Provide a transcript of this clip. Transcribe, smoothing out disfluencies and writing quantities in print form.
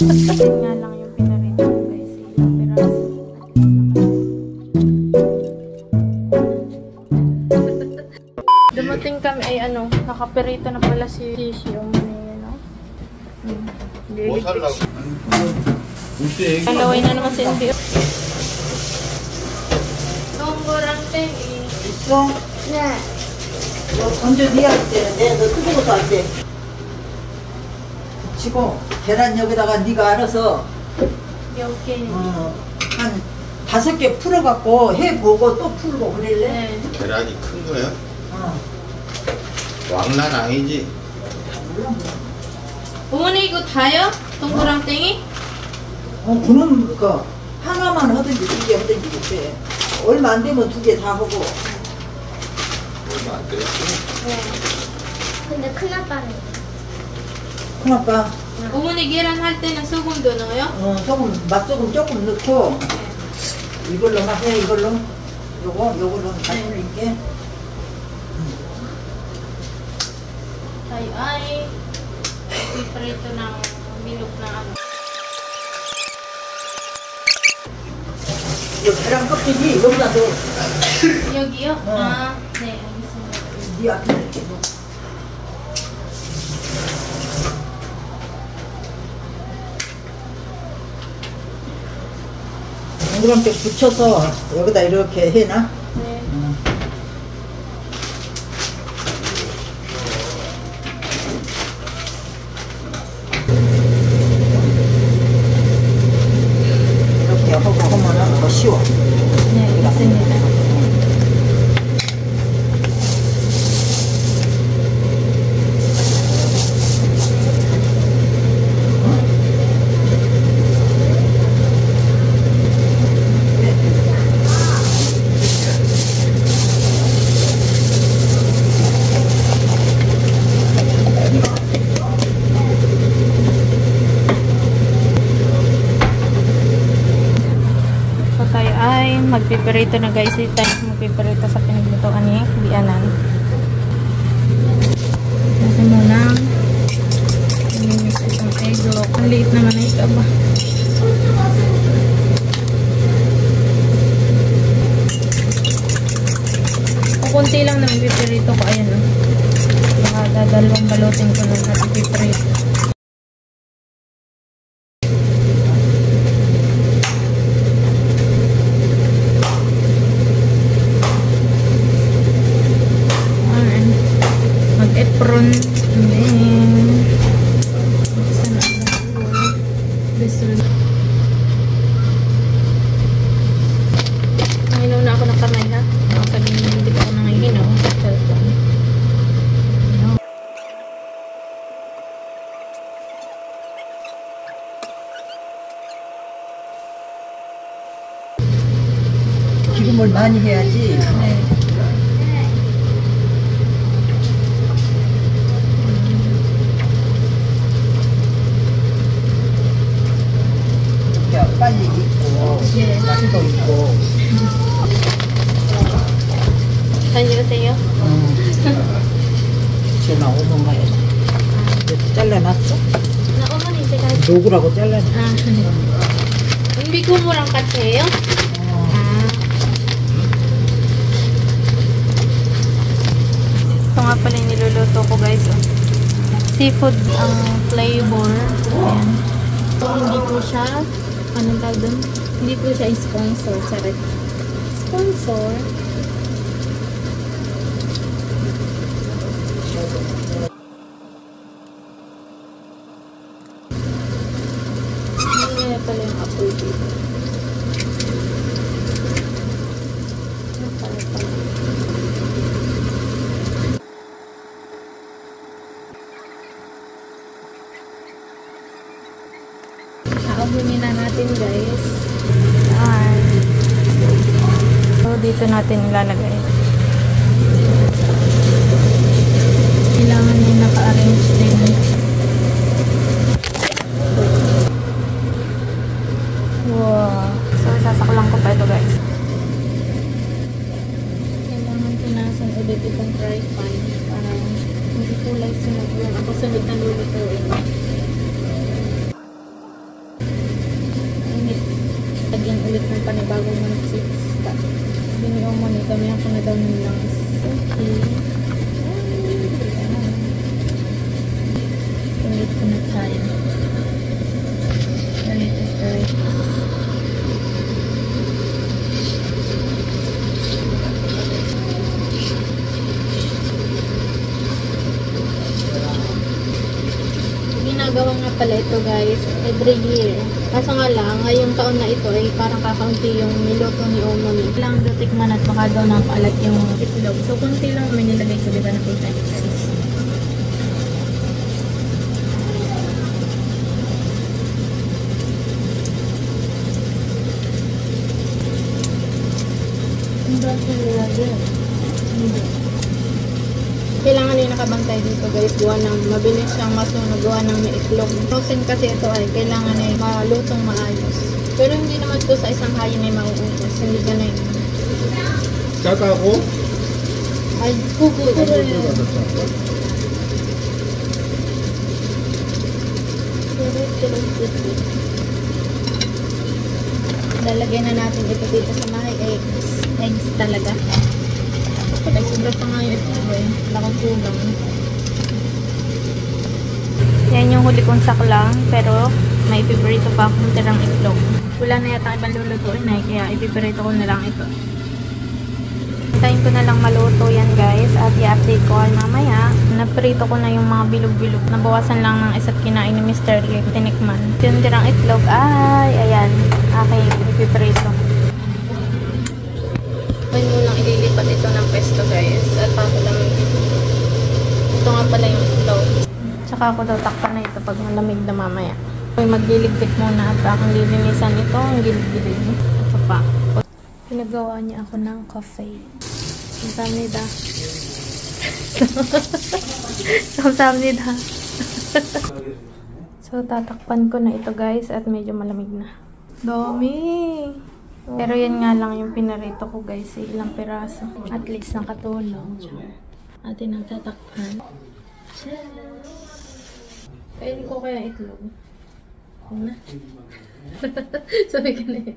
Yun nga lang yung pinarito ko guys. Dumating kami ay ano, nakaperito na pala si Shishi. Alaway na naman si Indy. 동그랑 땡이. 있어? 네. 먼저 니한테 내가 너 뜨거워서 안 돼. 치고 계란 여기다가 네가 알아서 여기. 한 5개 풀어갖고 해보고 또 풀고 그럴래? 네. 계란이 큰 거야? 왕란 아니지? 어머니 이거 다요? 동그랑 땡이? 그럼 그 하나만 하든지 2개 하든지 그래. 얼마 안 되면 2개 다 하고. 얼마 안 되겠지? 네. 근데 큰아빠는? 큰아빠. 어머니 계란 할 때는 소금도 넣어요? 소금, 맛소금 조금 넣고. 네. 이걸로만 해, 이걸로. 요거는 다시 넣을게. Tayo ay piprito ng milok na ano. 이 계란 껍질이 여기다 넣어. 여기요? 아, 네, 알겠습니다. 네 앞에 이렇게 넣어. 동그랑땡 붙여서 여기다 이렇게 해놔. 네. 이렇게 하고 하면은 더 쉬워. 네, 맞습니다. Magpiperito na guys, magpiperito sa pinaglutoan ni Bianan. Natin muna isang egg yolk. Ang liit naman na ito ba? Kunti lang na magpiperito ko. Ayan o. Dalawang balutin ko lang natin piperito. Apron, and then nanginom na ako ng kamay ha. Hindi pa ako nanginom sa cellphone. 기름을 많이 해야지. 네. 빨리 익고, 네. 맛도 있고. 다녀오세요. 전화 오면 가야지. 잘라놨어? 나 어머니 제가 녹으라고 잘라놨어. 아, 네. 은비고무랑 같이 해요? Ito nga pala yung niluluto ko guys. Seafood ang flavor. Ayan. So, hindi po siya, anong tawag doon? Hindi po siya sponsor. Charot. Sponsor. Hindi na pala yung apple dito. Abunin na natin guys. So dito natin ilalagay. Kailangan yung naka-arrange kulay sunod yun. Ako sunod na lulutuin. Init. Lagyan ulit ng panibagong manchiks. Biniyaw mo nito. Kami ako na daw nilang suki. Ulit ko na tayo. Right. Ginagawa nga pala ito guys, every year. Kaso nga lang, ngayong taon na ito ay parang kakaunti yung niluto ni Omoni. Lang dotikman at baka daw nakaalat yung itlog. So, kunti lang may nilagay ko, diba nakita niyo guys. Kailangan din nakabantay dito guys, gawa ng mabilis siyang masunog, gawa ng may itlog. Frozen kasi ito ay kailangan ay malutong maayos. Pero hindi naman ito sa isang hayin ay mauubos, hindi ganun. Kaka ako? Ay, kuko. Lalagyan na natin ito dito sa mga eggs. Eggs talaga. Ay, sobra pa nga yung ito eh. Lakang kulang. Yan yung huli kong saklang, pero may ipiprito pa akong tirang itlog. Wala na yata ibang lulutuin eh, kaya ipiprito ko na lang ito. Hintayin ko na lang maluto yan guys, at i-update ko ay mamaya. Naprito ko na yung mga bilog-bilog. Nabawasan lang ng isa't kinain ni Mr. Lee, tinikman. Yung tirang itlog ay, ayan, aking ipiprito. Ngayon mo lang ililipat ito ng pesto guys, at ako lang ito nga pala yung itlog. Tsaka ako daw takpan na ito pag malamig na mamaya. Ay magliligpit muna at akong lilinisan ito ang gilid-gilid. Ito pa. Pinagawa niya ako ng coffee. 감사합니다. 감사합니다. So tatakpan ko na ito guys at medyo malamig na. Dami! Pero yan nga lang yung pinarito ko guys, ilang piraso. At least nakatulong. Atin ang tatakpan. Kainin ko kaya itlog. Ano na? Sabi ka na eh.